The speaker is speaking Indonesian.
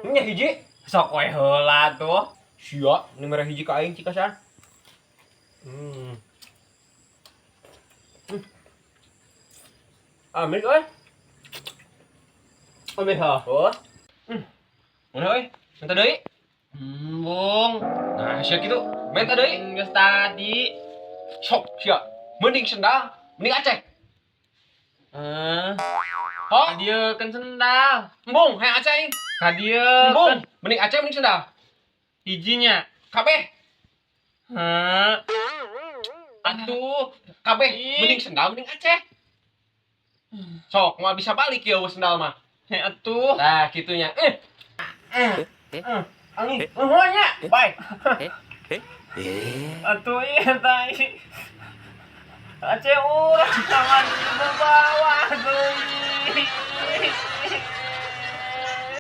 Nya hiji. Sok we heula tuh. Sia, ini merah hiji ka aing cikasan. Ambil euy. Ambil ha. Oh. Mana euy? Minta deui. Bung. Nah, sia kitu. Minta deui. Geus tadi. Sok sia. Mending sendal, mending aceh. Hah? Dia kan sendal. Embung, hayang aceh aing. Dia Embung, kan mending aceh mending sendal. hijinya. Kabeh. Atuh. Kabeh Ih. mending sendal mending aceh. Sok, mau bisa balik ya sendal mah. Atuh. Nah, gitunya. Angin, nya, baik. Atuh iya tadi. Aceh urang sama di bawah tuh.